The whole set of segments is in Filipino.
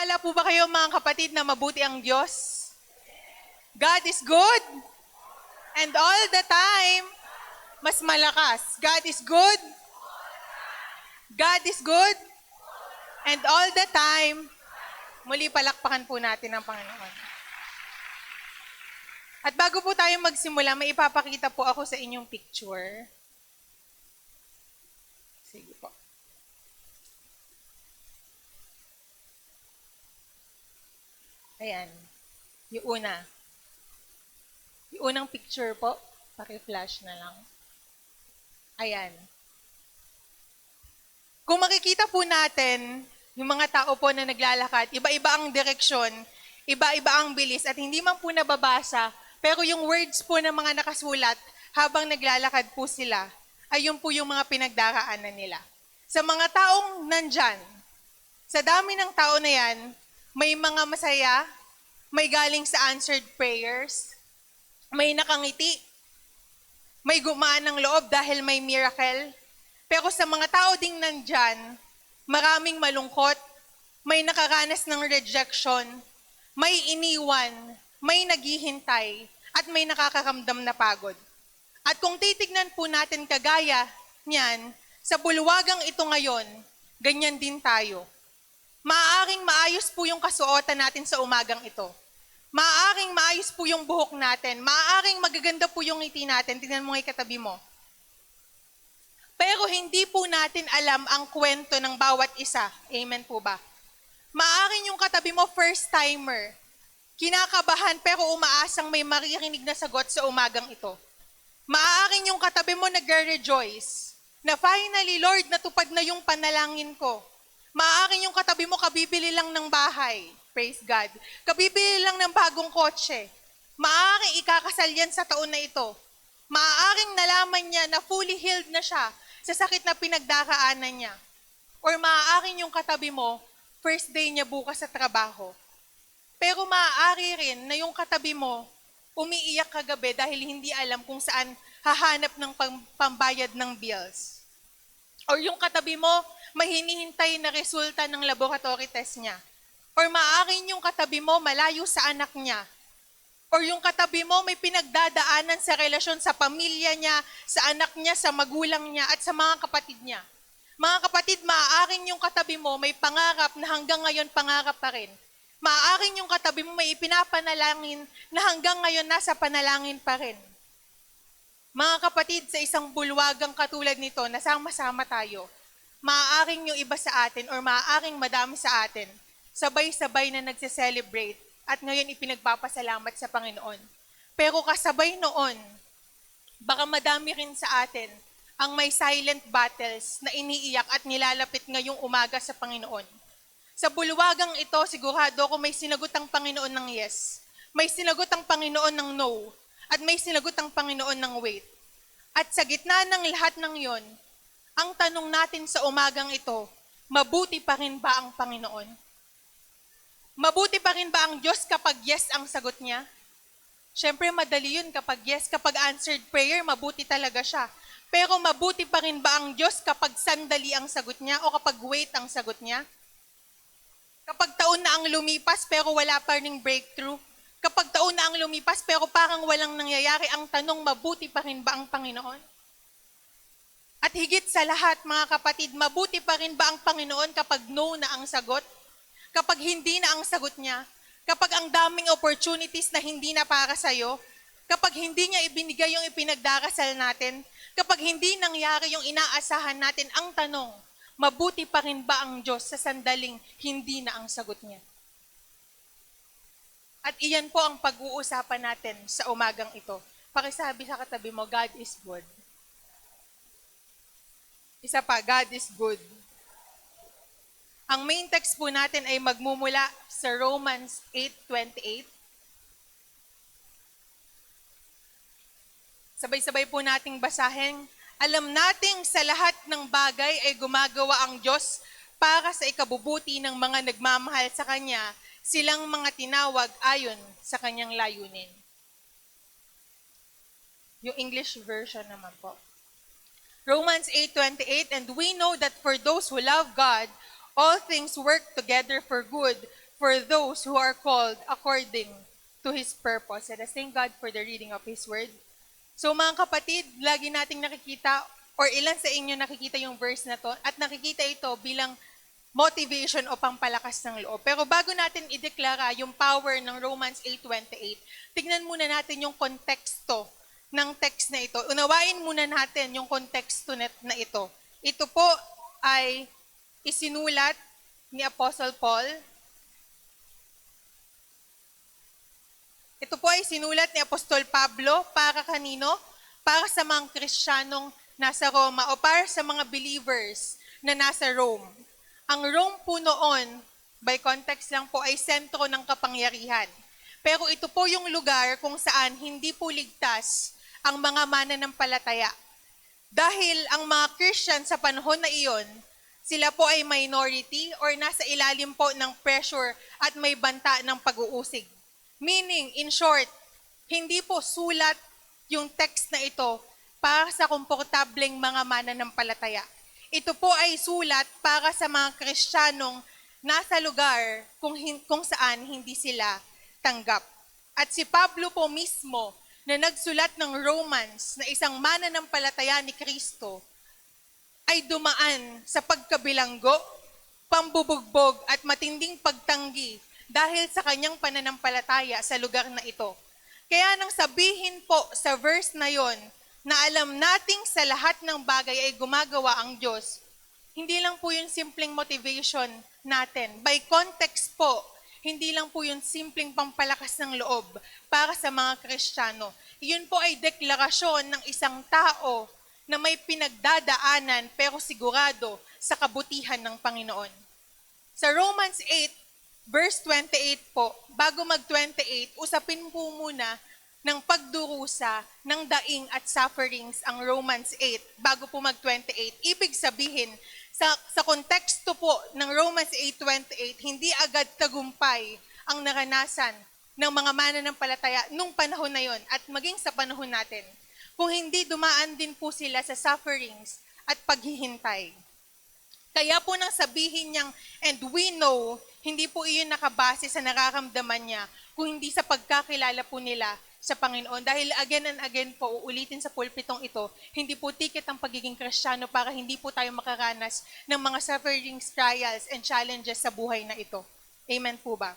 Naniniwala po ba kayo mga kapatid na mabuti ang Diyos? God is good. And all the time, mas malakas. God is good. God is good. And all the time, muli palakpakan po natin ang Panginoon. At bago po tayo magsimula, may ipapakita po ako sa inyong picture. Sige po. Ayan. Yung una. Yung unang picture po, paki-flash na lang. Ayan. Kung makikita po natin, yung mga tao po na naglalakad, iba-iba ang direksyon, iba-iba ang bilis, at hindi man po nababasa, pero yung words po ng mga nakasulat, habang naglalakad po sila, ay yun po yung mga pinagdaraanan nila. Sa mga taong nandyan, sa dami ng tao na yan, may mga masaya, may galing sa answered prayers, may nakangiti, may gumaan ng loob dahil may miracle. Pero sa mga tao ding nandyan, maraming malungkot, may nakaranas ng rejection, may iniwan, may naghihintay, at may nakakaramdam na pagod. At kung titignan po natin kagaya niyan, sa bulwagang ito ngayon, ganyan din tayo. Maaaring maayos po yung kasuotan natin sa umagang ito. Maaaring maayos po yung buhok natin. Maaaring magaganda po yung ngiti natin. Tingnan mo ngay katabi mo. Pero hindi po natin alam ang kwento ng bawat isa. Amen po ba? Maaaring yung katabi mo first timer. Kinakabahan pero umaasang may maririnig na sagot sa umagang ito. Maaaring yung katabi mo nagre-rejoice na finally, Lord, natupad na yung panalangin ko. Maaaring yung katabi mo kabibili lang ng bahay. Praise God. Kabibili lang ng bagong kotse. Maaaring ikakasal yan sa taon na ito. Maaaring nalaman niya na fully healed na siya sa sakit na pinagdaraanan niya. Or maaaring yung katabi mo, first day niya bukas sa trabaho. Pero maaari rin na yung katabi mo, umiiyak kagabi dahil hindi alam kung saan hahanap ng pambayad ng bills. Or yung katabi mo, may hinihintay na resulta ng laboratory test niya. Or maaaring yung katabi mo malayo sa anak niya. Or yung katabi mo may pinagdadaanan sa relasyon sa pamilya niya, sa anak niya, sa magulang niya, at sa mga kapatid niya. Mga kapatid, maaaring yung katabi mo may pangarap na hanggang ngayon pangarap pa rin. Maaaring yung katabi mo may ipinapanalangin na hanggang ngayon nasa panalangin pa rin. Mga kapatid, sa isang bulwagang katulad nito, nasama-sama tayo. Maaaring yung iba sa atin or maaaring madami sa atin, sabay-sabay na nagse-celebrate at ngayon ipinagpapasalamat sa Panginoon. Pero kasabay noon, baka madami rin sa atin ang may silent battles na iniiyak at nilalapit ngayong umaga sa Panginoon. Sa bulwagang ito, sigurado ako may sinagot ang Panginoon ng yes. May sinagot ang Panginoon ng no. At may sinagot ang Panginoon ng wait. At sa gitna ng lahat ng yon, ang tanong natin sa umagang ito, mabuti pa rin ba ang Panginoon? Mabuti pa rin ba ang Diyos kapag yes ang sagot niya? Siyempre madali yun kapag yes. Kapag answered prayer, mabuti talaga siya. Pero mabuti pa rin ba ang Diyos kapag sandali ang sagot niya o kapag wait ang sagot niya? Kapag taon na ang lumipas pero wala pa ring breakthrough? Kapag taon na ang lumipas pero parang walang nangyayari, ang tanong, mabuti pa rin ba ang Panginoon? At higit sa lahat, mga kapatid, mabuti pa rin ba ang Panginoon kapag no na ang sagot? Kapag hindi na ang sagot niya? Kapag ang daming opportunities na hindi na para sa'yo? Kapag hindi niya ibinigay yung ipinagdarasal natin? Kapag hindi nangyari yung inaasahan natin, ang tanong, mabuti pa rin ba ang Diyos sa sandaling hindi na ang sagot niya? At iyan po ang pag-uusapan natin sa umagang ito. Pakisabi sa katabi mo, God is good. Isa pa, God is good. Ang main text po natin ay magmumula sa Romans 8:28. Sabay-sabay po nating basahin. Alam nating sa lahat ng bagay ay gumagawa ang Diyos para sa ikabubuti ng mga nagmamahal sa Kanya, silang mga tinawag ayon sa Kanyang layunin. Yung English version naman po. Romans 8:28, and we know that for those who love God, all things work together for good for those who are called according to His purpose. Let us thank God for the reading of His Word. So mga kapatid, lagi nating nakikita or ilan sa inyo nakikita yung verse na to at nakikita ito bilang motivation o pampalakas ng loob. Pero bago natin ideklara yung power ng Romans 8:28, tignan muna natin yung konteksto ng text na ito. Unawain muna natin yung konteksto na ito. Ito po ay isinulat ni Apostle Paul. Ito po ay sinulat ni Apostol Pablo para kanino? Para sa mga Kristiyanong nasa Roma o para sa mga believers na nasa Rome. Ang Rome po noon, by context lang po, ay sentro ng kapangyarihan. Pero ito po yung lugar kung saan hindi po ligtas ang mga mananampalataya. Dahil ang mga Christian sa panahon na iyon, sila po ay minority or nasa ilalim po ng pressure at may banta ng pag-uusig. Meaning, in short, hindi po sulat yung text na ito para sa komportableng mga mananampalataya. Ito po ay sulat para sa mga Kristiyanong nasa lugar kung saan hindi sila tanggap. At si Pablo po mismo na nagsulat ng Romans na isang mananampalataya ni Kristo ay dumaan sa pagkabilanggo, pambubugbog at matinding pagtanggi dahil sa kanyang pananampalataya sa lugar na ito. Kaya nang sabihin po sa verse na yon, na alam nating sa lahat ng bagay ay gumagawa ang Diyos, hindi lang po yung simpleng motivation natin. By context po, hindi lang po yung simpleng pampalakas ng loob para sa mga Kristiyano. Iyon po ay deklarasyon ng isang tao na may pinagdadaanan pero sigurado sa kabutihan ng Panginoon. Sa Romans 8, verse 28 po, bago mag-28, usapin po muna ng pagdurusa ng daing at sufferings ang Romans 8 bago po mag-28. Ibig sabihin, sa konteksto po ng Romans 8:28, hindi agad tagumpay ang naranasan ng mga mananampalataya nung panahon na yon at maging sa panahon natin. Kung hindi, dumaan din po sila sa sufferings at paghihintay. Kaya po nang sabihin niyang, and we know, hindi po iyon nakabase sa nararamdaman niya, kung hindi sa pagkakilala po nila sa Panginoon. Dahil again and again po, uulitin sa pulpitong ito, hindi po ticket ang pagiging Kristiyano para hindi po tayo makaranas ng mga sufferings, trials, and challenges sa buhay na ito. Amen po ba?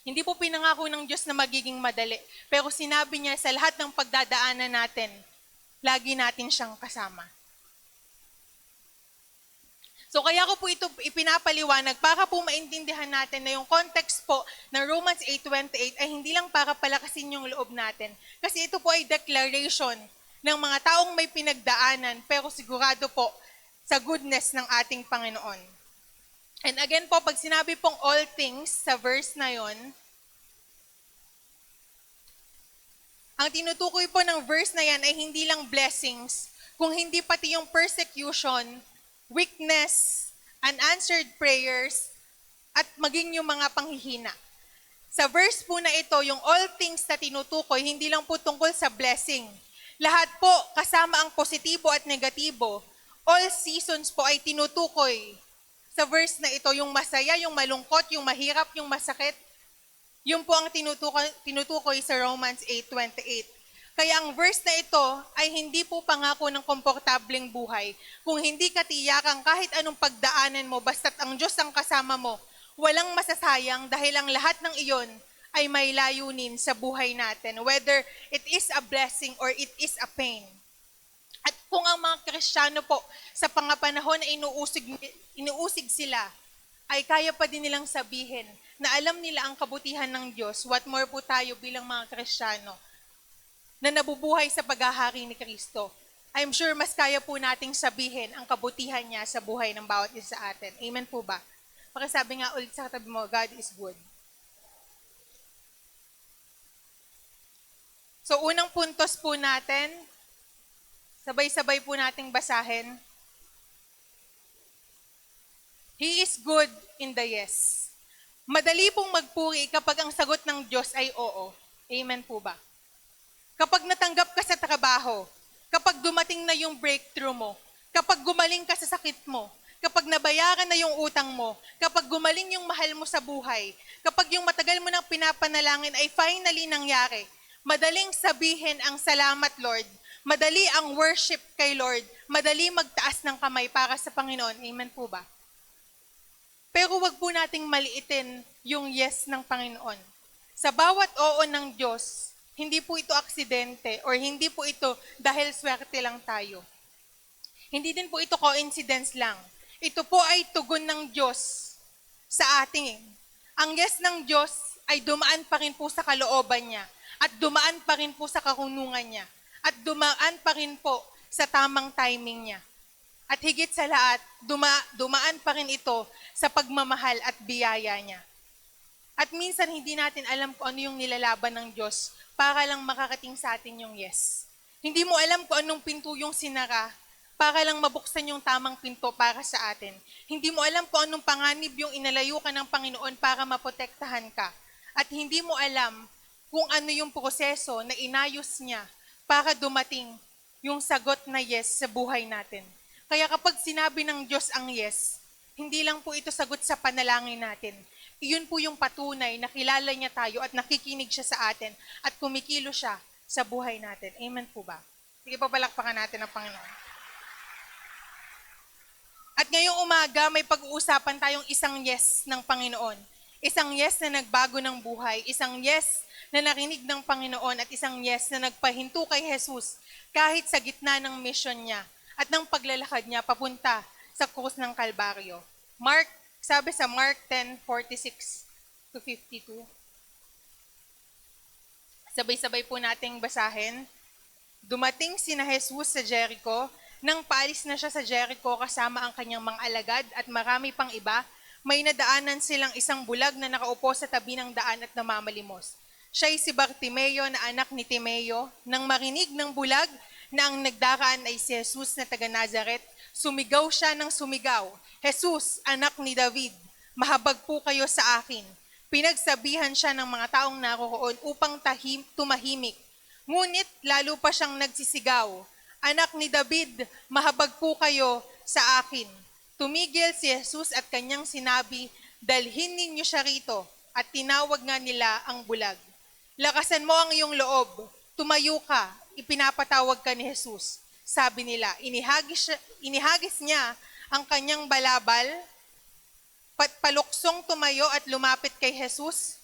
Hindi po pinangako ng Diyos na magiging madali, pero sinabi niya sa lahat ng pagdadaanan natin, lagi natin siyang kasama. So kaya ko po ito ipinapaliwanag para po maintindihan natin na yung context po ng Romans 8:28 ay hindi lang para palakasin yung loob natin. Kasi ito po ay declaration ng mga taong may pinagdaanan pero sigurado po sa goodness ng ating Panginoon. And again po, pag sinabi pong all things sa verse na yon, ang tinutukoy po ng verse na yan ay hindi lang blessings, kung hindi pati yung persecution, weakness, unanswered prayers, at maging yung mga panghihina. Sa verse po na ito, yung all things na tinutukoy, hindi lang po tungkol sa blessing. Lahat po, kasama ang positibo at negatibo, all seasons po ay tinutukoy. Sa verse na ito, yung masaya, yung malungkot, yung mahirap, yung masakit, yun po ang tinutukoy sa Romans 8:28. Kaya ang verse na ito ay hindi po pangako ng komportableng buhay. Kung hindi ka tiyakan kahit anong pagdaanan mo, basta't ang Diyos ang kasama mo, walang masasayang dahil ang lahat ng iyon ay may layunin sa buhay natin, whether it is a blessing or it is a pain. At kung ang mga Kristiyano po sa pangapanahon na inuusig sila, ay kaya pa din nilang sabihin na alam nila ang kabutihan ng Diyos, what more po tayo bilang mga Kristiyano na nabubuhay sa paghahari ni Kristo. I'm sure mas kaya po nating sabihin ang kabutihan niya sa buhay ng bawat isa sa atin. Amen po ba? Pakisabi nga ulit sa katabi mo, God is good. So unang puntos po natin, sabay-sabay po nating basahin. He is good in the yes. Madali pong magpuri kapag ang sagot ng Diyos ay oo. Amen po ba? Kapag natanggap ka sa trabaho, kapag dumating na yung breakthrough mo, kapag gumaling ka sa sakit mo, kapag nabayaran na yung utang mo, kapag gumaling yung mahal mo sa buhay, kapag yung matagal mo nang pinapanalangin ay finally nangyari, madaling sabihin ang salamat, Lord. Madali ang worship kay Lord. Madali magtaas ng kamay para sa Panginoon. Amen po ba? Pero wag po nating maliitin yung yes ng Panginoon. Sa bawat oo ng Diyos, hindi po ito aksidente or hindi po ito dahil swerte lang tayo. Hindi din po ito coincidence lang. Ito po ay tugon ng Diyos sa ating. Ang yes ng Diyos ay dumaan pa rin po sa kalooban niya at dumaan pa rin po sa karunungan niya at dumaan pa rin po sa tamang timing niya. At higit sa lahat, dumaan pa rin ito sa pagmamahal at biyaya niya. At minsan hindi natin alam kung ano yung nilalaban ng Diyos para lang makakating sa atin yung yes. Hindi mo alam kung anong pinto yung sinara para lang mabuksan yung tamang pinto para sa atin. Hindi mo alam kung anong panganib yung inalayo ka ng Panginoon para maprotektahan ka. At hindi mo alam kung ano yung proseso na inayos niya para dumating yung sagot na yes sa buhay natin. Kaya kapag sinabi ng Diyos ang yes, hindi lang po ito sagot sa panalangin natin. Iyon po yung patunay na kilala niya tayo at nakikinig siya sa atin at kumikilo siya sa buhay natin. Amen po ba? Sige, papalakpakan natin ang Panginoon. At ngayong umaga, may pag-uusapan tayong isang yes ng Panginoon. Isang yes na nagbago ng buhay. Isang yes na narinig ng Panginoon at isang yes na nagpahinto kay Jesus kahit sa gitna ng mission niya at ng paglalakad niya papunta sa krus ng Kalbaryo. Sabi sa Mark 10:46-52. Sabay-sabay po nating basahin. Dumating sina Jesus sa Jericho. Nang paalis na siya sa Jericho kasama ang kanyang mga alagad at marami pang iba, may nadaanan silang isang bulag na nakaupo sa tabi ng daan at namamalimos. Siya'y si Bartimeo na anak ni Timeo. Nang marinig ng bulag na ang nagdaraan ay si Jesus na taga Nazaret, sumigaw siya ng sumigaw, Jesus, anak ni David, mahabag po kayo sa akin. Pinagsabihan siya ng mga taong naroroon upang tumahimik. Ngunit lalo pa siyang nagsisigaw, anak ni David, mahabag po kayo sa akin. Tumigil si Jesus at kanyang sinabi, dalhin ninyo siya rito, at tinawag nga nila ang bulag. Lakasan mo ang iyong loob, tumayo ka, ipinapatawag ka ni Jesus. Sabi nila, inihagis niya ang kanyang balabal, paluksong tumayo at lumapit kay Jesus.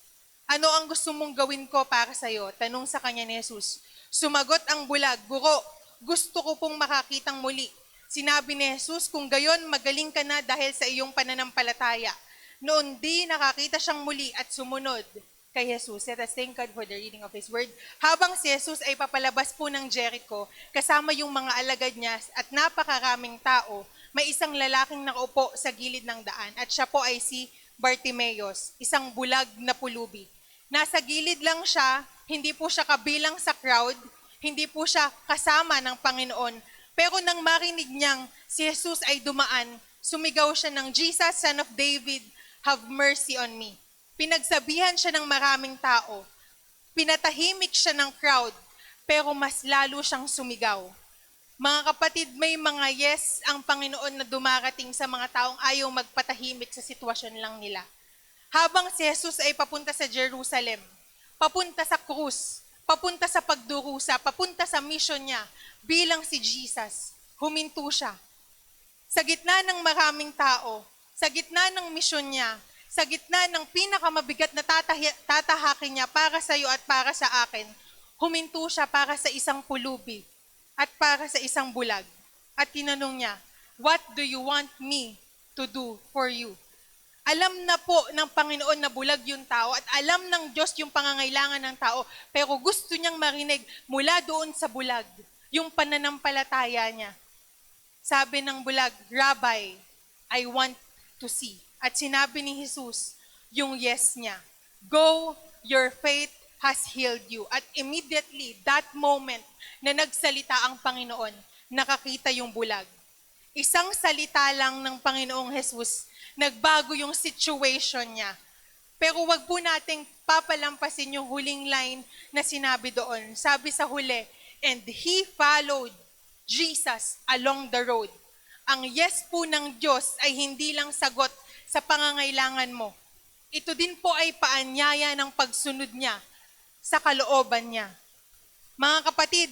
Ano ang gusto mong gawin ko para sa iyo? Tanong sa kanya ni Jesus. Sumagot ang bulag, Guro, gusto ko pong makakitang muli. Sinabi ni Jesus, kung gayon, magaling ka na dahil sa iyong pananampalataya. Noon di nakakita siyang muli at sumunod kay Jesus. Let us thank God for the reading of His Word. Habang si Jesus ay papalabas po ng Jericho, kasama yung mga alagad niya at napakaraming tao, may isang lalaking nakaupo sa gilid ng daan at siya po ay si Bartimeus, isang bulag na pulubi. Nasa gilid lang siya, hindi po siya kabilang sa crowd, hindi po siya kasama ng Panginoon. Pero nang marinig niyang si Jesus ay dumaan, sumigaw siya ng Jesus, Son of David, have mercy on me. Pinagsabihan siya ng maraming tao. Pinatahimik siya ng crowd, pero mas lalo siyang sumigaw. Mga kapatid, may mga yes ang Panginoon na dumarating sa mga taong ayaw magpatahimik sa sitwasyon lang nila. Habang si Jesus ay papunta sa Jerusalem, papunta sa krus, papunta sa pagdurusa, papunta sa mission niya, bilang si Jesus, huminto siya. Sa gitna ng maraming tao, sa gitna ng mission niya, sa gitna ng pinakamabigat na tatahakin niya para sa iyo at para sa akin, huminto siya para sa isang pulubi at para sa isang bulag. At tinanong niya, what do you want me to do for you? Alam na po ng Panginoon na bulag yung tao at alam ng Diyos yung pangangailangan ng tao, pero gusto niyang marinig mula doon sa bulag yung pananampalataya niya. Sabi ng bulag, Rabbi, I want to see. At sinabi ni Jesus, yung yes niya, go, your faith has healed you. At immediately, that moment na nagsalita ang Panginoon, nakakita yung bulag. Isang salita lang ng Panginoong Jesus, nagbago yung situation niya. Pero wag po nating papalampasin yung huling line na sinabi doon. Sabi sa huli, and he followed Jesus along the road. Ang yes po ng Diyos ay hindi lang sagot sa pangangailangan mo. Ito din po ay paanyaya ng pagsunod niya sa kalooban niya. Mga kapatid,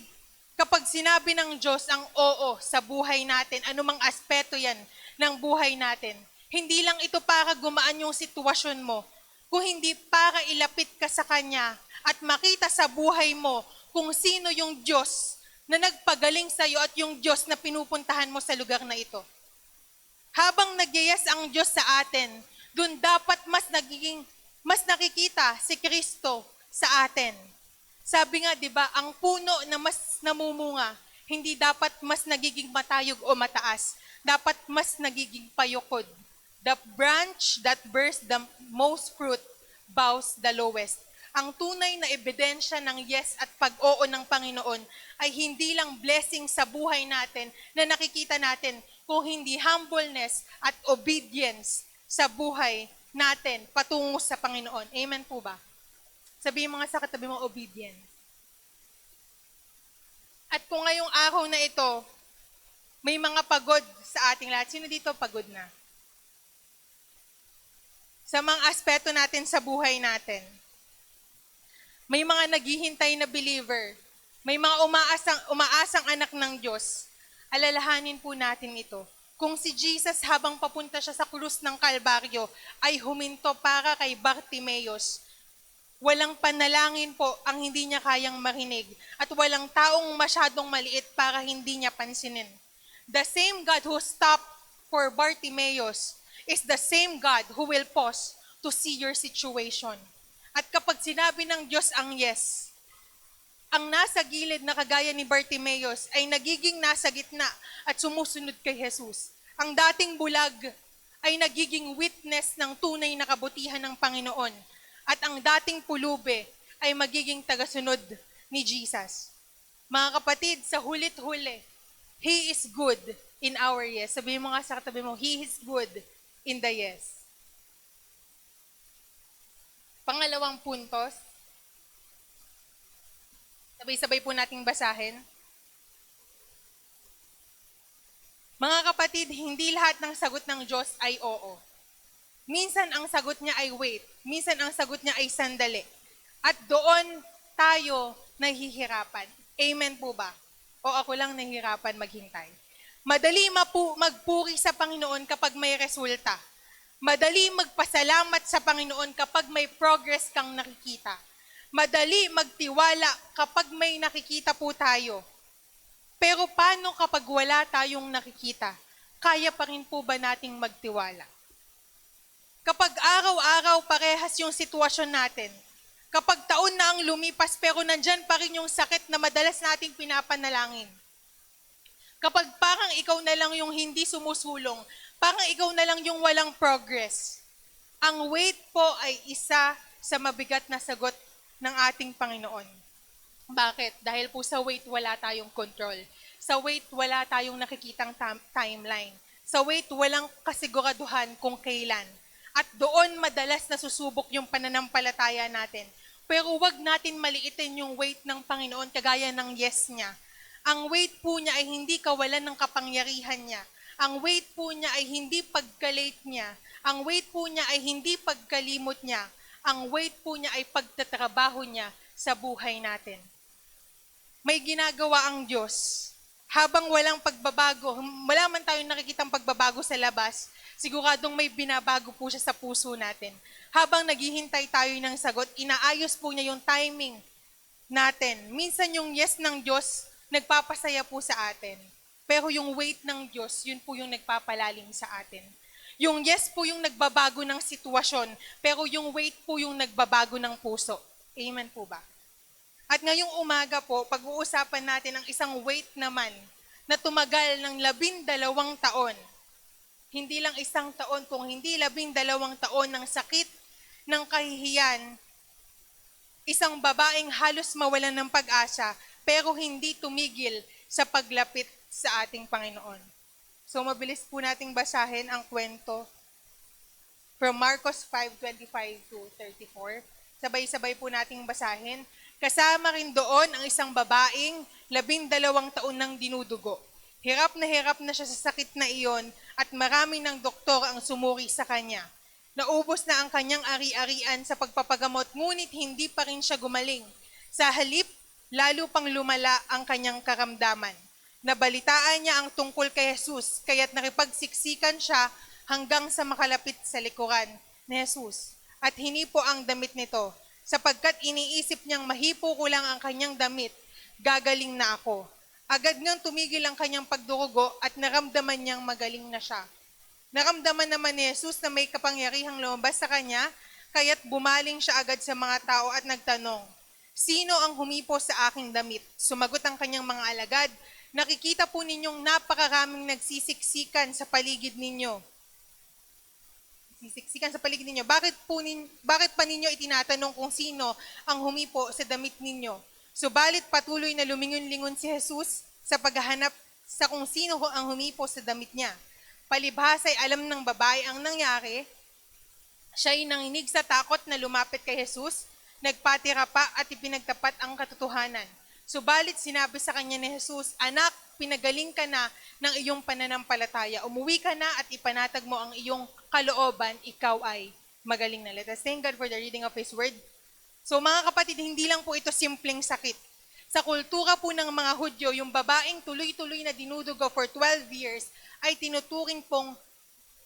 kapag sinabi ng Diyos ang oo sa buhay natin, anumang aspeto yan ng buhay natin, hindi lang ito para gumaan yung sitwasyon mo, kung hindi para ilapit ka sa Kanya at makita sa buhay mo kung sino yung Diyos na nagpagaling sa iyo at yung Diyos na pinupuntahan mo sa lugar na ito. Habang nagyayas ang Diyos sa atin, dun dapat mas nakikita si Kristo sa atin. Sabi nga, 'di ba, ang puno na mas namumunga, hindi dapat mas nagiging matayog o mataas, dapat mas nagiging payukod. The branch that bears the most fruit bows the lowest. Ang tunay na ebidensya ng yes at pag-oo ng Panginoon ay hindi lang blessing sa buhay natin na nakikita natin, kung hindi humbleness at obedience sa buhay natin patungo sa Panginoon. Amen po ba? Sabihin mo nga sa katabi mo, obedience. At kung ngayong araw na ito, may mga pagod sa ating lahat. Sino dito pagod na? Sa mga aspeto natin sa buhay natin. May mga naghihintay na believer. May mga umaasang anak ng Diyos. Alalahanin po natin ito. Kung si Jesus habang papunta siya sa krus ng Kalbaryo ay huminto para kay Bartimeus, walang panalangin po ang hindi niya kayang marinig at walang taong masyadong maliit para hindi niya pansinin. The same God who stopped for Bartimeus is the same God who will pause to see your situation. At kapag sinabi ng Diyos ang yes, ang nasa gilid na kagaya ni Bartimeus ay nagiging nasa gitna at sumusunod kay Jesus. Ang dating bulag ay nagiging witness ng tunay na kabutihan ng Panginoon. At ang dating pulube ay magiging tagasunod ni Jesus. Mga kapatid, sa hulit-huli, He is good in our yes. Sabihin mo nga sa katabi mo, He is good in the yes. Pangalawang puntos, sabay-sabay po nating basahin. Mga kapatid, hindi lahat ng sagot ng Diyos ay oo. Minsan ang sagot niya ay wait. Minsan ang sagot niya ay sandali. At doon tayo nahihirapan. Amen po ba? O ako lang nahihirapan maghintay? Madali magpuri sa Panginoon kapag may resulta. Madali magpasalamat sa Panginoon kapag may progress kang nakikita. Madali magtiwala kapag may nakikita po tayo. Pero paano kapag wala tayong nakikita? Kaya pa rin po ba nating magtiwala? Kapag araw-araw parehas yung sitwasyon natin, kapag taon na ang lumipas pero nandyan pa rin yung sakit na madalas nating pinapanalangin, kapag parang ikaw na lang yung hindi sumusulong, parang ikaw na lang yung walang progress, ang wait po ay isa sa mabigat na sagot ng ating Panginoon. Bakit? Dahil po sa wait wala tayong control. Sa wait wala tayong nakikitang timeline. Sa wait walang kasiguraduhan kung kailan. At doon madalas nasusubok yung pananampalataya natin. Pero wag natin maliitin yung wait ng Panginoon kagaya ng yes niya. Ang wait po niya ay hindi kawalan ng kapangyarihan niya. Ang wait po niya ay hindi pagka-late niya. Ang wait po niya ay hindi pagkalimot niya. Ang wait po niya ay pagtatrabaho niya sa buhay natin. May ginagawa ang Diyos. Habang walang pagbabago, wala man tayong nakikitang pagbabago sa labas, siguradong may binabago po siya sa puso natin. Habang naghihintay tayo ng sagot, inaayos po niya yung timing natin. Minsan yung yes ng Diyos, nagpapasaya po sa atin. Pero yung wait ng Diyos, yun po yung nagpapalalim sa atin. Yung yes po yung nagbabago ng sitwasyon, pero yung wait po yung nagbabago ng puso. Amen po ba? At ngayong umaga po, pag-uusapan natin ang isang wait naman na tumagal ng 12 taon. Hindi lang isang taon, kung hindi 12 taon ng sakit, ng kahihiyan, isang babaeng halos mawalan ng pag-asa, pero hindi tumigil sa paglapit sa ating Panginoon. So mabilis po nating basahin ang kwento from Marcos 5:25 to 34. Sabay-sabay po nating basahin. Kasama rin doon ang isang babaeng 12 taon nang dinudugo. Hirap na siya sa sakit na iyon at marami ng doktor ang sumuri sa kanya. Naubos na ang kanyang ari-arian sa pagpapagamot, ngunit hindi pa rin siya gumaling. Sa halip, lalo pang lumala ang kanyang karamdaman. Nabalitaan niya ang tungkol kay Jesus, kaya't nakipagsiksikan siya hanggang sa makalapit sa likuran ni Jesus. At hinipo ang damit nito, sapagkat iniisip niyang mahipo ko lang ang kanyang damit, gagaling na ako. Agad ngang tumigil ang kanyang pagdurugo at naramdaman niyang magaling na siya. Naramdaman naman ni Jesus na may kapangyarihang lumabas sa kanya, kaya't bumaling siya agad sa mga tao at nagtanong, "Sino ang humipo sa aking damit?" Sumagot ang kanyang mga alagad, "Nakikita po ninyong napakaraming nagsisiksikan sa paligid ninyo. Bakit pa ninyo itinatanong kung sino ang humipo sa damit ninyo?" Subalit patuloy na lumingon-lingon si Jesus sa paghahanap sa kung sino ang humipo sa damit niya. Palibhas ay alam ng babae ang nangyari. Siya ay nanginig sa takot na lumapit kay Jesus, nagpatira pa at ipinagtapat ang katotohanan. Subalit sinabi sa kanya ni Jesus, "Anak, pinagaling ka na ng iyong pananampalataya. Umuwi ka na at ipanatag mo ang iyong kalooban, ikaw ay magaling na." Let us thank God for the reading of His Word. So mga kapatid, hindi lang po ito simpleng sakit. Sa kultura po ng mga Hudyo, yung babaeng tuloy-tuloy na dinudugo for 12 years ay tinuturing pong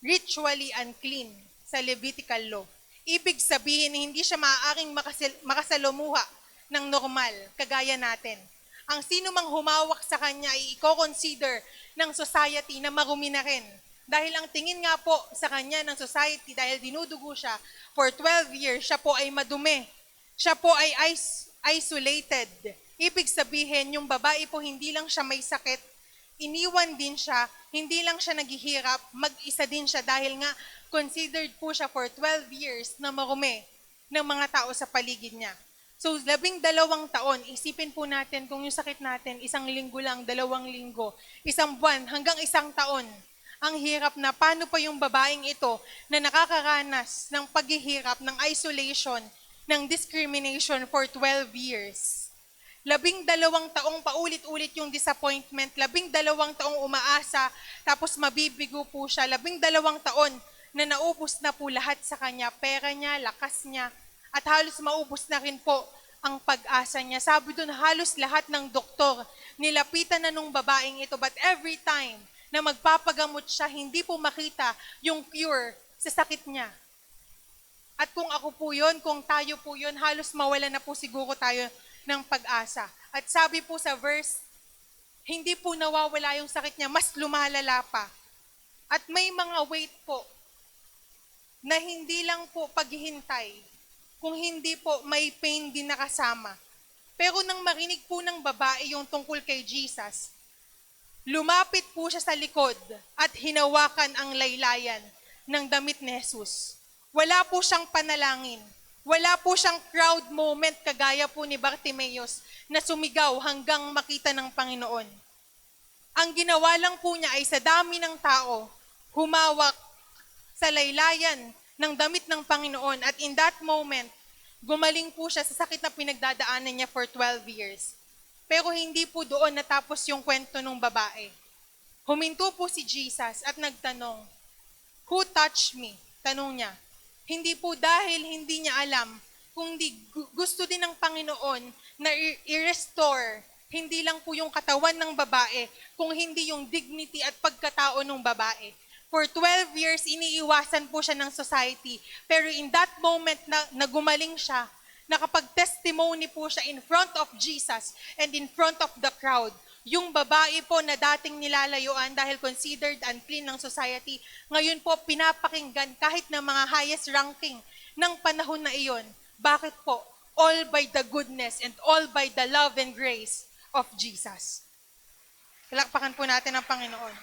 ritually unclean sa Levitical law. Ibig sabihin, hindi siya maaaring makasalamuha ng normal, kagaya natin. Ang sino mang humawak sa kanya ay i-consider ng society na marumi na rin. Dahil ang tingin nga po sa kanya ng society, dahil dinudugo siya for 12 years, siya po ay madumi. Siya po ay isolated. Ibig sabihin, yung babae po hindi lang siya may sakit, iniwan din siya, hindi lang siya naghihirap, mag-isa din siya dahil nga considered po siya for 12 years na marumi ng mga tao sa paligid niya. So, 12 taon, isipin po natin kung yung sakit natin, 1 linggo lang, 2 linggo, 1 buwan, hanggang 1 taon. Ang hirap na, paano pa yung babaeng ito na nakakaranas ng paghihirap, ng isolation, ng discrimination for 12 years. 12 taong paulit-ulit yung disappointment, 12 taong umaasa, tapos mabibigo po siya, 12 taon na naubos na po lahat sa kanya, pera niya, lakas niya, at halos maubos na rin po ang pag-asa niya. Sabi doon, halos lahat ng doktor, nilapitan na nung babaeng ito, but every time na magpapagamot siya, hindi po makita yung cure sa sakit niya. At kung ako po yun, kung tayo po yun, halos mawala na po siguro tayo ng pag-asa. At sabi po sa verse, hindi po nawawala yung sakit niya, mas lumalala pa. At may mga wait po na hindi lang po paghihintay, kung hindi po may pain din nakasama. Pero nang marinig po ng babae yung tungkol kay Jesus, lumapit po siya sa likod at hinawakan ang laylayan ng damit ni Jesus. Wala po siyang panalangin. Wala po siyang crowd moment kagaya po ni Bartimeus na sumigaw hanggang makita ng Panginoon. Ang ginawa lang po niya ay sa dami ng tao, humawak sa laylayan ng damit ng Panginoon at in that moment, gumaling po siya sa sakit na pinagdadaanan niya for 12 years. Pero hindi po doon natapos yung kwento ng babae. Huminto po si Jesus at nagtanong, "Who touched me?" Tanong niya. Hindi po dahil hindi niya alam, kundi gusto din ng Panginoon na i-restore hindi lang po yung katawan ng babae, kung hindi yung dignity at pagkatao ng babae. For 12 years, iniiwasan po siya ng society. Pero in that moment na gumaling siya, nakapag-testimony po siya in front of Jesus and in front of the crowd. Yung babae po na dating nilalayuan dahil considered unclean ng society, ngayon po pinapakinggan kahit ng mga highest ranking ng panahon na iyon. Bakit po? All by the goodness and all by the love and grace of Jesus. Palakpakan po natin ang Panginoon.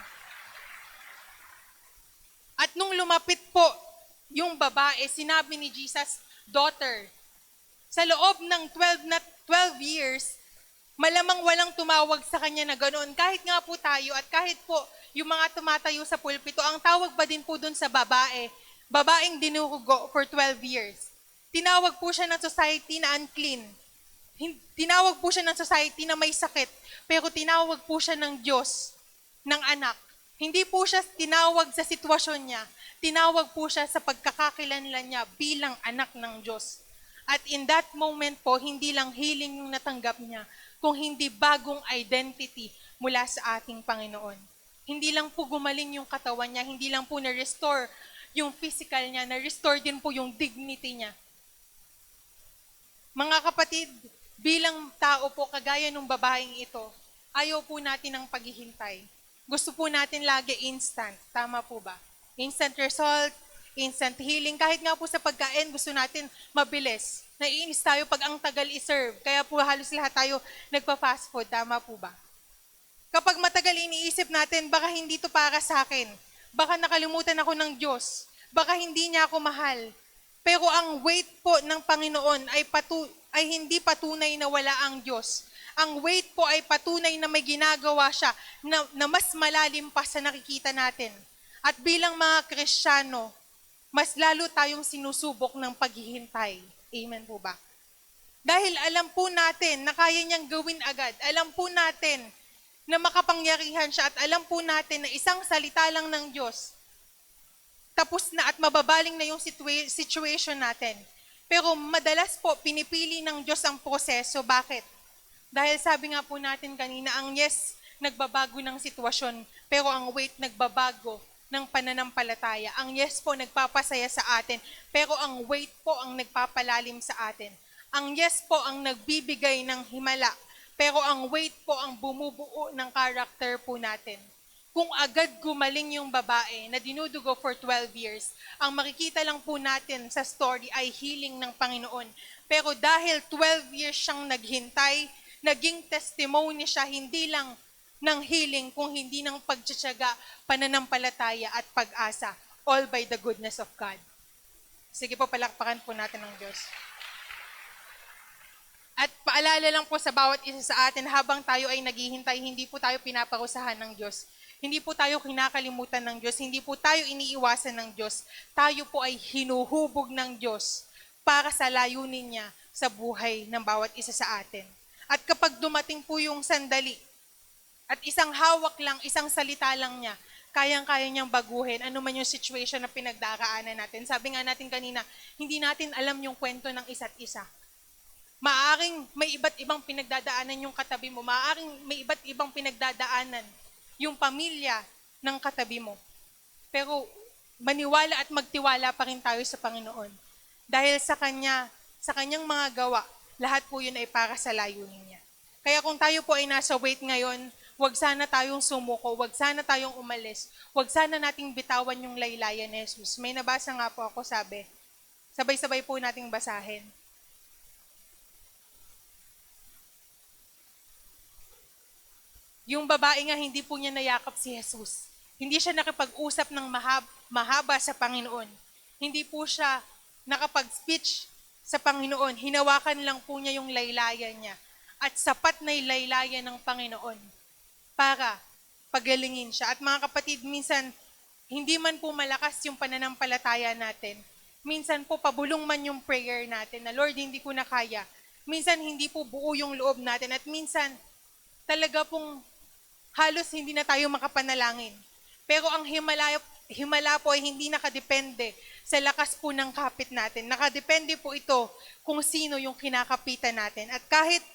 At nung lumapit po yung babae, sinabi ni Jesus, "Daughter," sa loob ng 12 years, malamang walang tumawag sa kanya na ganoon. Kahit nga po tayo at kahit po yung mga tumatayo sa pulpito, ang tawag ba din po dun sa babae, babaeng dinurugo for 12 years. Tinawag po siya ng society na unclean. Tinawag po siya ng society na may sakit, pero tinawag po siya ng Diyos ng anak. Hindi po siya tinawag sa sitwasyon niya. Tinawag po siya sa pagkakakilanlan niya bilang anak ng Diyos. At in that moment po, hindi lang healing yung natanggap niya, kung hindi bagong identity mula sa ating Panginoon. Hindi lang po gumaling yung katawan niya, hindi lang po na-restore yung physical niya, na-restore din po yung dignity niya. Mga kapatid, bilang tao po kagaya ng babaeng ito, ayaw po natin ng paghihintay. Gusto po natin lagi instant. Tama po ba? Instant result, instant healing. Kahit nga po sa pagkain, gusto natin mabilis. Naiinis tayo pag ang tagal i-serve. Kaya po halos lahat tayo nagpa-fast food. Tama po ba? Kapag matagal iniisip natin, baka hindi to para sa akin. Baka nakalimutan ako ng Diyos. Baka hindi niya ako mahal. Pero ang wait po ng Panginoon ay hindi patunay na wala ang Diyos. Ang wait po ay patunay na may ginagawa siya na mas malalim pa sa nakikita natin. At bilang mga Kristiyano, mas lalo tayong sinusubok ng paghihintay. Amen po ba? Dahil alam po natin na kaya niyang gawin agad. Alam po natin na makapangyarihan siya at alam po natin na isang salita lang ng Diyos, tapos na at mababaling na yung situation natin. Pero madalas po, pinipili ng Diyos ang proseso. Bakit? Dahil sabi nga po natin kanina, ang yes, nagbabago ng sitwasyon, pero ang wait, nagbabago ng pananampalataya. Ang yes po, nagpapasaya sa atin, pero ang wait po, ang nagpapalalim sa atin. Ang yes po, ang nagbibigay ng himala, pero ang wait po, ang bumubuo ng character po natin. Kung agad gumaling yung babae na dinudugo for 12 years, ang makikita lang po natin sa story ay healing ng Panginoon. Pero dahil 12 years siyang naghintay, naging testimony siya hindi lang ng healing, kung hindi ng pagtsatsaga, pananampalataya at pag-asa, all by the goodness of God. Sige po, palakpakan po natin ng Diyos. At paalala lang po sa bawat isa sa atin, habang tayo ay naghihintay, hindi po tayo pinaparusahan ng Diyos. Hindi po tayo kinakalimutan ng Diyos, hindi po tayo iniiwasan ng Diyos. Tayo po ay hinuhubog ng Diyos para sa layunin niya sa buhay ng bawat isa sa atin. At kapag dumating po yung sandali, at isang hawak lang, isang salita lang niya, kayang-kaya niyang baguhin ano man yung situation na pinagdaraanan natin. Sabi nga natin kanina, hindi natin alam yung kwento ng isa't isa. Maaaring may iba't ibang pinagdadaanan yung katabi mo. Maaaring may iba't ibang pinagdadaanan yung pamilya ng katabi mo. Pero maniwala at magtiwala pa rin tayo sa Panginoon. Dahil sa kanyang mga gawa, lahat po yun ay para sa layunin niya. Kaya kung tayo po ay nasa wait ngayon, huwag sana tayong sumuko, huwag sana tayong umalis, huwag sana nating bitawan yung laylayan ni Jesus. May nabasa nga po ako, sabi, sabay-sabay po nating basahin. Yung babae nga, hindi po niya nayakap si Jesus. Hindi siya nakapag-usap ng mahaba sa Panginoon. Hindi po siya nakapag-speech sa Panginoon. Hinawakan lang po niya yung laylayan niya. At sapat na yung laylayan ng Panginoon para pagalingin siya. At mga kapatid, minsan, hindi man po malakas yung pananampalataya natin. Minsan po, pabulong man yung prayer natin na, Lord, hindi ko na kaya. Minsan, hindi po buo yung loob natin. At minsan, talaga pong halos hindi na tayo makapanalangin. Pero ang himala po ay hindi nakadepende sa lakas po ng kapit natin. Nakadepende po ito kung sino yung kinakapitan natin. At kahit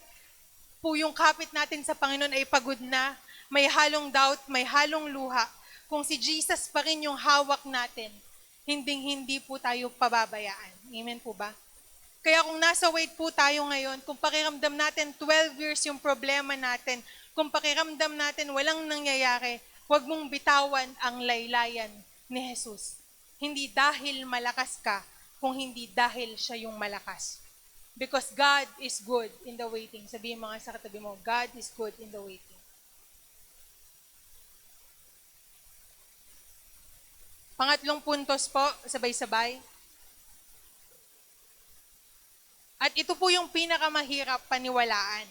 po yung kapit natin sa Panginoon ay pagod na, may halong doubt, may halong luha, kung si Jesus pa rin yung hawak natin, hindi po tayo pababayaan. Amen po ba? Kaya kung nasa wait po tayo ngayon, kung pakiramdam natin 12 years yung problema natin, kung pakiramdam natin walang nangyayari, huwag mong bitawan ang laylayan ni Jesus. Hindi dahil malakas ka, kung hindi dahil siya yung malakas. Because God is good in the waiting. Sabihin mga sa katabi mo, God is good in the waiting. Pangatlong puntos po, sabay-sabay. At ito po yung pinakamahirap paniwalaan.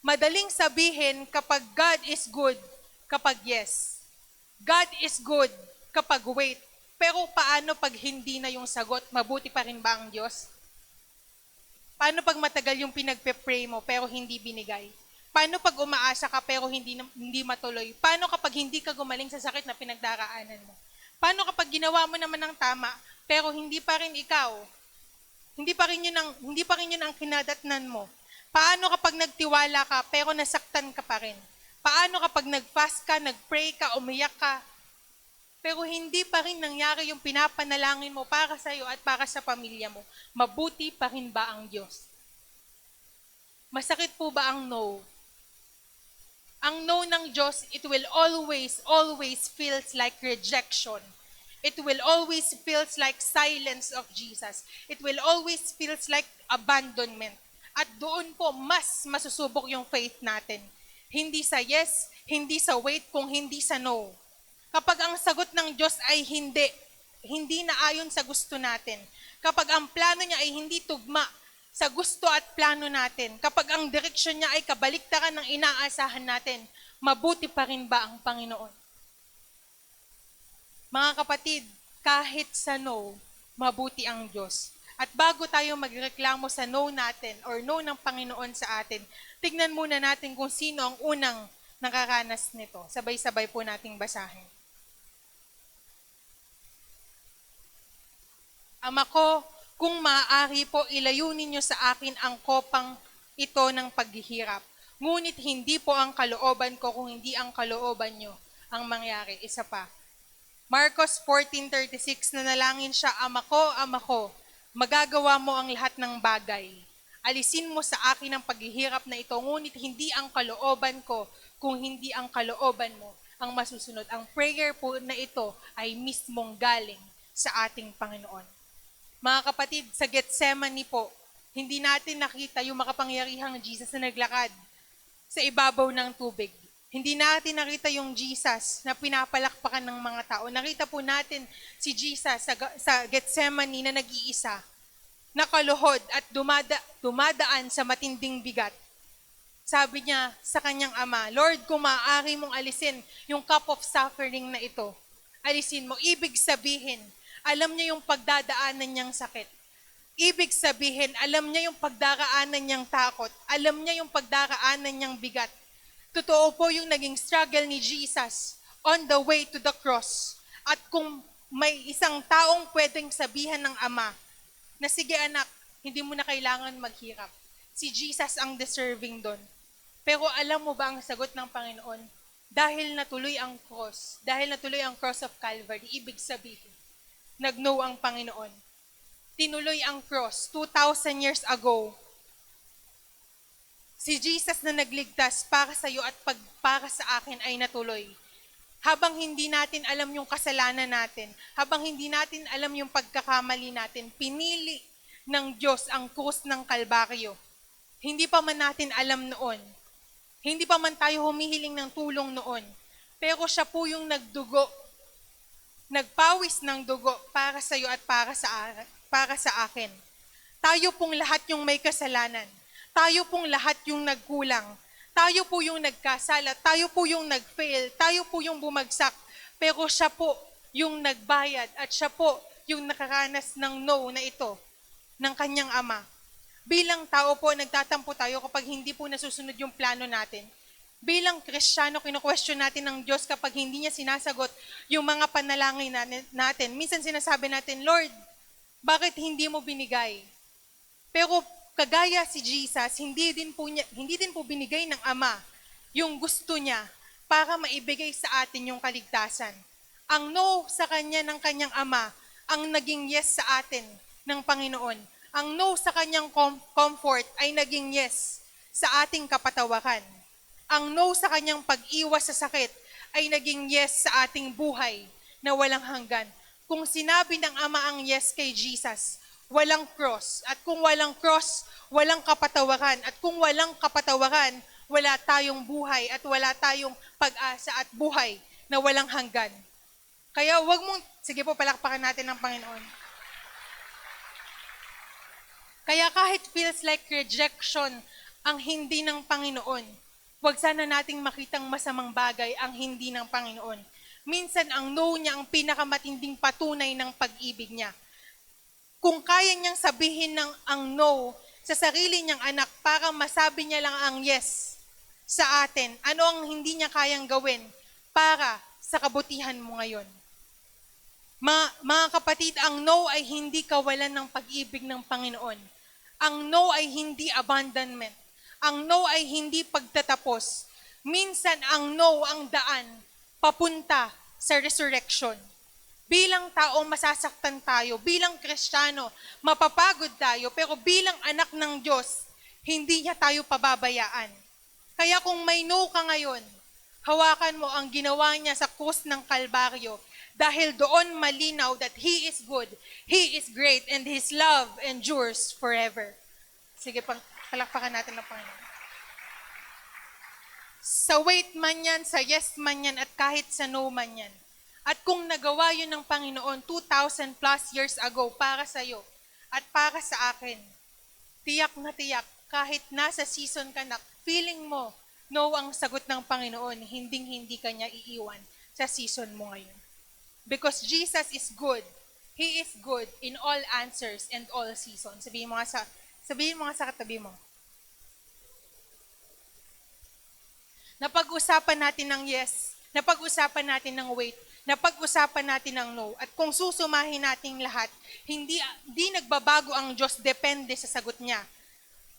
Madaling sabihin kapag God is good, kapag yes. God is good kapag wait. Pero paano pag hindi na yung sagot? Mabuti pa rin ba ang Diyos? Paano pag matagal yung pinagpe-pray mo pero hindi binigay? Paano pag umaasa ka pero hindi matuloy? Paano kapag hindi ka gumaling sa sakit na pinagdaraanan mo? Paano kapag ginawa mo naman ng tama pero hindi pa rin ikaw? Hindi pa rin yun ang kinadatnan mo? Paano kapag nagtiwala ka pero nasaktan ka pa rin? Paano kapag nag-fast ka, nag-pray ka, umiyak ka, pero hindi pa rin nangyari yung pinapanalangin mo para sa iyo at para sa pamilya mo? Mabuti pa rin ba ang Diyos? Masakit po ba ang no? Ang no ng Diyos, it will always feels like rejection. It will always feels like silence of Jesus. It will always feels like abandonment. At doon po, mas masusubok yung faith natin. Hindi sa yes, hindi sa wait, kung hindi sa no. Kapag ang sagot ng Diyos ay hindi na ayon sa gusto natin. Kapag ang plano niya ay hindi tugma sa gusto at plano natin, kapag ang direksyon niya ay kabaliktaran ng inaasahan natin, mabuti pa rin ba ang Panginoon? Mga kapatid, kahit sa no, mabuti ang Diyos. At bago tayo magreklamo sa no natin or no ng Panginoon sa atin, tignan muna natin kung sino ang unang nakaranas nito. Sabay-sabay po nating basahin. Ama ko, kung maaari po ilayo ninyo sa akin ang kopang ito ng paghihirap. Ngunit hindi po ang kalooban ko kung hindi ang kalooban nyo ang mangyari. Isa pa. Marcos 14:36, nanalangin siya, Ama ko, magagawa mo ang lahat ng bagay. Alisin mo sa akin ang paghihirap na ito, ngunit hindi ang kalooban ko kung hindi ang kalooban mo ang masusunod. Ang prayer po na ito ay mismong galing sa ating Panginoon. Mga kapatid, sa Gethsemane po, hindi natin nakita yung makapangyarihang Jesus na naglakad sa ibabaw ng tubig. Hindi natin nakita yung Jesus na pinapalakpakan ng mga tao. Nakita po natin si Jesus sa Gethsemane na nag-iisa, nakaluhod at dumadaan sa matinding bigat. Sabi niya sa kanyang ama, Lord, kung maaari mong alisin yung cup of suffering na ito, alisin mo. Ibig sabihin, alam niya yung pagdadaanan niyang sakit. Ibig sabihin, alam niya yung pagdaraanan niyang takot. Alam niya yung pagdaraanan niyang bigat. Totoo po yung naging struggle ni Jesus on the way to the cross. At kung may isang taong pwedeng sabihan ng Ama na sige anak, hindi mo na kailangan maghirap. Si Jesus ang deserving doon. Pero alam mo ba ang sagot ng Panginoon? Dahil natuloy ang cross of Calvary, ibig sabihin, nag-no ang Panginoon. Tinuloy ang cross 2,000 years ago. Si Jesus na nagligtas para sa iyo at para sa akin ay natuloy. Habang hindi natin alam yung kasalanan natin, habang hindi natin alam yung pagkakamali natin, pinili ng Diyos ang krus ng Kalbaryo. Hindi pa man natin alam noon. Hindi pa man tayo humihiling ng tulong noon. Pero siya po yung nagpawis ng dugo para sa iyo at para sa akin. Tayo pong lahat yung may kasalanan. Tayo pong lahat yung nagkulang. Tayo po yung nagkasala. Tayo po yung nagfail. Tayo po yung bumagsak. Pero siya po yung nagbayad at siya po yung nakaranas ng no na ito ng kanyang ama. Bilang tao po, nagtatampo tayo kapag hindi po nasusunod yung plano natin. Bilang Kristiyano, kino-question natin ng Diyos kapag hindi niya sinasagot yung mga panalangin natin. Minsan sinasabi natin, Lord, bakit hindi mo binigay? Pero kagaya si Jesus, hindi din po binigay ng Ama yung gusto niya para maibigay sa atin yung kaligtasan. Ang no sa kanya ng kanyang Ama, ang naging yes sa atin ng Panginoon. Ang no sa kanyang comfort ay naging yes sa ating kapatawaran. Ang no sa kanyang pag-iwas sa sakit ay naging yes sa ating buhay na walang hanggan. Kung sinabi ng Ama ang yes kay Jesus, walang cross. At kung walang cross, walang kapatawaran. At kung walang kapatawaran, wala tayong buhay at wala tayong pag-asa at buhay na walang hanggan. Kaya sige po, palakpakan natin ng Panginoon. Kaya kahit feels like rejection ang hindi ng Panginoon, huwag sana nating makitang masamang bagay ang hindi ng Panginoon. Minsan ang no niya ang pinakamatinding patunay ng pag-ibig niya. Kung kaya niyang sabihin ang no sa sarili niyang anak para masabi niya lang ang yes, sa atin? Ano ang hindi niya kayang gawin para sa kabutihan mo ngayon? Mga kapatid, ang no ay hindi kawalan ng pag-ibig ng Panginoon. Ang no ay hindi abandonment. Ang no ay hindi pagtatapos. Minsan ang no ang daan papunta sa resurrection. Bilang tao, masasaktan tayo. Bilang Kristiyano, mapapagod tayo. Pero bilang anak ng Diyos, hindi niya tayo pababayaan. Kaya kung may no ka ngayon, hawakan mo ang ginawa niya sa krus ng Kalbaryo. Dahil doon malinaw that He is good, He is great, and His love endures forever. Sige, palakpakan natin ang Panginoon. Sa wait man yan, sa yes man yan, at kahit sa no man yan. At kung nagawa yun ng Panginoon 2,000 plus years ago para sa iyo at para sa akin, tiyak na tiyak, kahit nasa season ka na, feeling mo, no ang sagot ng Panginoon, hindi ka niya iiwan sa season mo ngayon. Because Jesus is good. He is good in all answers and all seasons. Sabihin mo nga sa katabi mo. Napag-usapan natin ng yes, napag-usapan natin ng wait, napag-usapan natin ng no. At kung susumahin natin lahat, hindi nagbabago ang Diyos, depende sa sagot niya.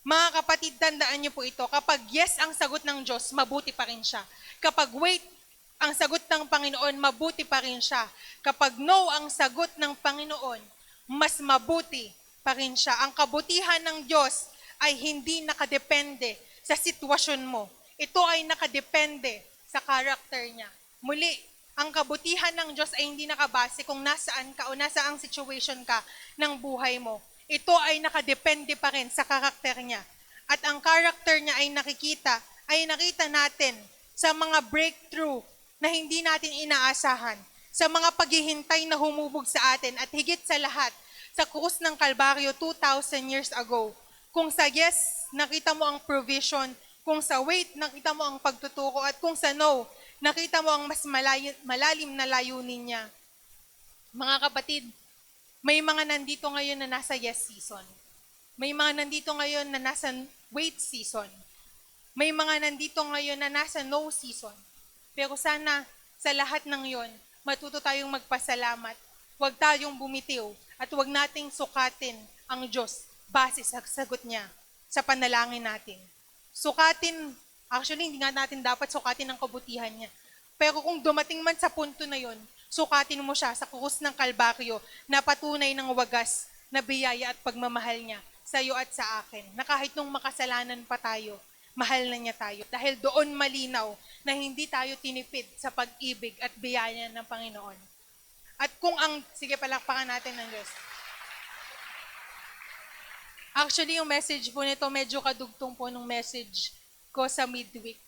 Mga kapatid, tandaan niyo po ito, kapag yes ang sagot ng Diyos, mabuti pa rin siya. Kapag wait ang sagot ng Panginoon, mabuti pa rin siya. Kapag no ang sagot ng Panginoon, mas mabuti pa rin siya. Ang kabutihan ng Diyos ay hindi nakadepende sa sitwasyon mo. Ito ay nakadepende sa karakter niya. Muli, ang kabutihan ng Diyos ay hindi nakabase kung nasaan ka o nasaang situation ka ng buhay mo. Ito ay nakadepende pa rin sa karakter niya. At ang karakter niya ay nakita natin sa mga breakthrough na hindi natin inaasahan, sa mga paghihintay na humubog sa atin, at higit sa lahat, sa krus ng Kalbaryo 2,000 years ago. Kung sa yes, nakita mo ang provision, kung sa wait, nakita mo ang pagtuturo, at kung sa no, nakita mo ang mas malalim na layunin niya. Mga kapatid, may mga nandito ngayon na nasa yes season. May mga nandito ngayon na nasa wait season. May mga nandito ngayon na nasa no season. Pero sana sa lahat ng yon, matuto tayong magpasalamat. Huwag tayong bumitiw at huwag nating sukatin ang Diyos base sa sagot niya sa panalangin natin. Actually, hindi nga natin dapat sukatin ang kabutihan niya. Pero kung dumating man sa punto na yon, sukatin mo siya sa krus ng Kalbaryo na patunay ng wagas na biyaya at pagmamahal niya sa iyo at sa akin. Na kahit nung makasalanan pa tayo, mahal na niya tayo. Dahil doon malinaw na hindi tayo tinipid sa pag-ibig at biyaya ng Panginoon. At sige, palakpakan natin ng Diyos. Actually, yung message po nito medyo kadugtong po ng message ko sa midweek.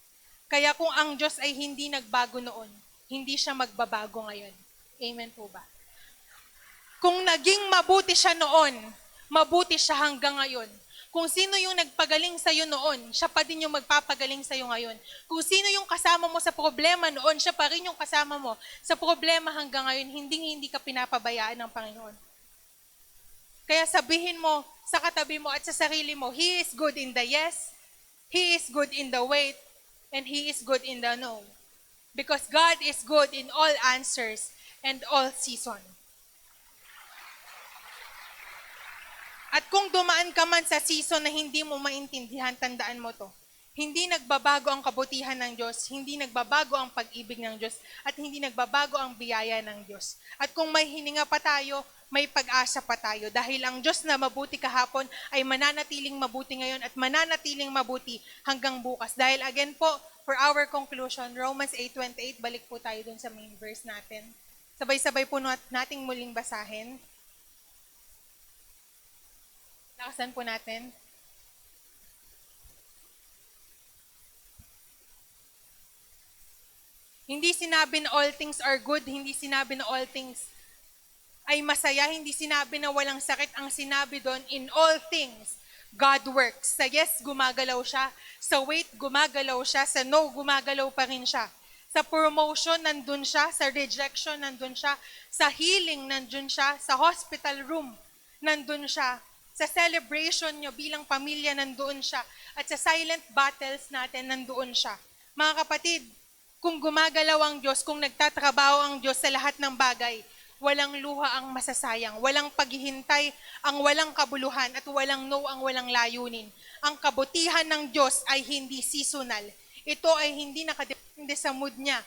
Kaya kung ang Diyos ay hindi nagbago noon, hindi siya magbabago ngayon. Amen po ba? Kung naging mabuti siya noon, mabuti siya hanggang ngayon. Kung sino yung nagpagaling sa'yo noon, siya pa din yung magpapagaling sa'yo ngayon. Kung sino yung kasama mo sa problema noon, siya pa rin yung kasama mo sa problema hanggang ngayon, hindi ka pinapabayaan ng Panginoon. Kaya sabihin mo sa katabi mo at sa sarili mo, He is good in the yes, He is good in the wait, and He is good in the no. Because God is good in all answers and all season. At kung dumaan ka man sa season na hindi mo maintindihan, tandaan mo to. Hindi nagbabago ang kabutihan ng Diyos, hindi nagbabago ang pag-ibig ng Diyos, at hindi nagbabago ang biyaya ng Diyos. At kung may hininga pa tayo, may pag-asa pa tayo. Dahil ang Diyos na mabuti kahapon ay mananatiling mabuti ngayon at mananatiling mabuti hanggang bukas. Dahil again po, for our conclusion, Romans 8:28, balik po tayo dun sa main verse natin. Sabay-sabay po nating muling basahin. Lakasan po natin. Hindi sinabi na all things are good, hindi sinabi na all things ay masaya, hindi sinabi na walang sakit. Ang sinabi doon, in all things, God works. Sa yes, gumagalaw siya. Sa wait, gumagalaw siya. Sa no, gumagalaw pa rin siya. Sa promotion, nandun siya. Sa rejection, nandun siya. Sa healing, nandun siya. Sa hospital room, nandun siya. Sa celebration nyo bilang pamilya, nandoon siya. At sa silent battles natin, nandoon siya. Mga kapatid, kung gumagalaw ang Diyos, kung nagtatrabaho ang Diyos sa lahat ng bagay, walang luha ang masasayang, walang paghihintay ang walang kabuluhan, at walang no ang walang layunin. Ang kabutihan ng Diyos ay hindi seasonal. Ito ay hindi nakadepende sa mood niya.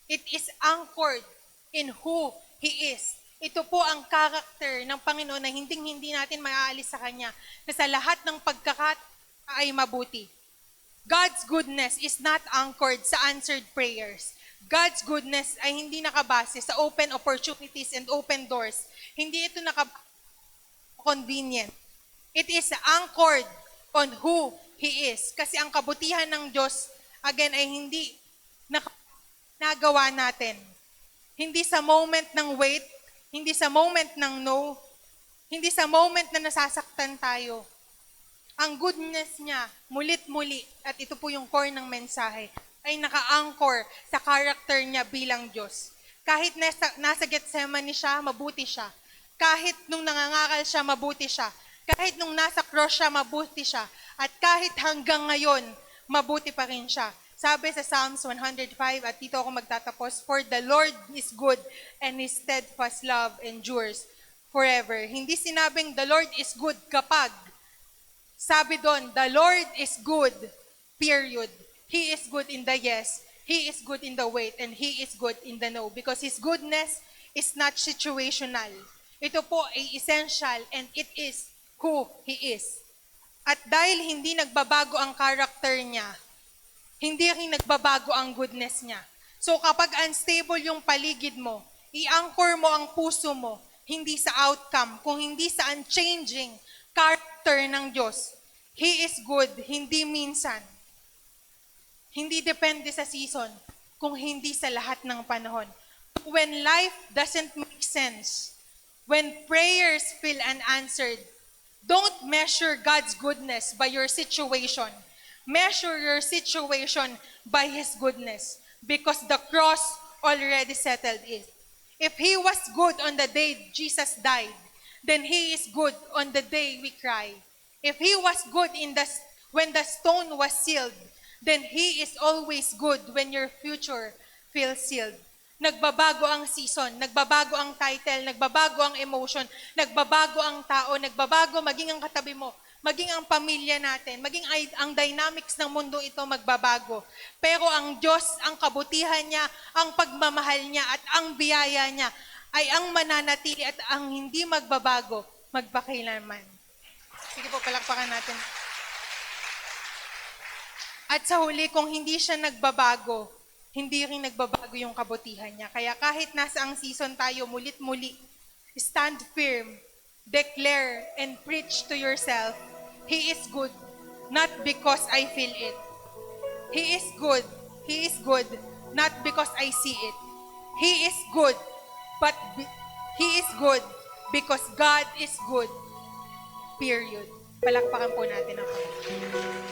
It is anchored in who He is. Ito po ang character ng Panginoon na hindi natin maaalis sa Kanya, na sa lahat ng ay mabuti. God's goodness is not anchored sa answered prayers. God's goodness ay hindi nakabase sa open opportunities and open doors. Hindi ito convenient. It is anchored on who He is. Kasi ang kabutihan ng Diyos, again, ay hindi nagawa natin. Hindi sa moment ng wait, hindi sa moment ng no, hindi sa moment na nasasaktan tayo. Ang goodness niya, mulit-muli, at ito po yung core ng mensahe, ay naka-anchor sa character niya bilang Diyos. Kahit nasa Gethsemane siya, mabuti siya. Kahit nung nangangaral siya, mabuti siya. Kahit nung nasa cross siya, mabuti siya. At kahit hanggang ngayon, mabuti pa rin siya. Sabi sa Psalms 105, at dito ako magtatapos, "For the Lord is good, and His steadfast love endures forever." Hindi sinabing the Lord is good kapag. Sabi doon, the Lord is good, period. He is good in the yes, He is good in the wait, and He is good in the no. Because His goodness is not situational. Ito po ay essential, and it is who He is. At dahil hindi nagbabago ang character niya, hindi rin nagbabago ang goodness niya. So kapag unstable yung paligid mo, i-anchor mo ang puso mo, hindi sa outcome, kung hindi sa unchanging character ng Diyos. He is good, hindi minsan. Hindi depende sa season, kung hindi sa lahat ng panahon. When life doesn't make sense, when prayers feel unanswered, don't measure God's goodness by your situation. Measure your situation by His goodness, because the cross already settled it. If He was good on the day Jesus died, then He is good on the day we cry. If He was good when the stone was sealed, then He is always good when your future feels sealed. Nagbabago ang season, nagbabago ang title, nagbabago ang emotion, nagbabago ang tao, nagbabago maging ang katabi mo, maging ang pamilya natin, maging ang dynamics ng mundo ito magbabago. Pero ang Diyos, ang kabutihan niya, ang pagmamahal niya at ang biyaya niya ay ang mananatili at ang hindi magbabago magpakailanman. Sige po, palakpakan natin. At sa huli, kung hindi siya nagbabago, hindi rin nagbabago yung kabutihan niya. Kaya kahit nasa ang season tayo, mulit-muli, stand firm, declare and preach to yourself, He is good, not because I feel it. He is good, not because I see it. He is good, He is good because God is good. Period. Palakpakan po natin ang Panginoon.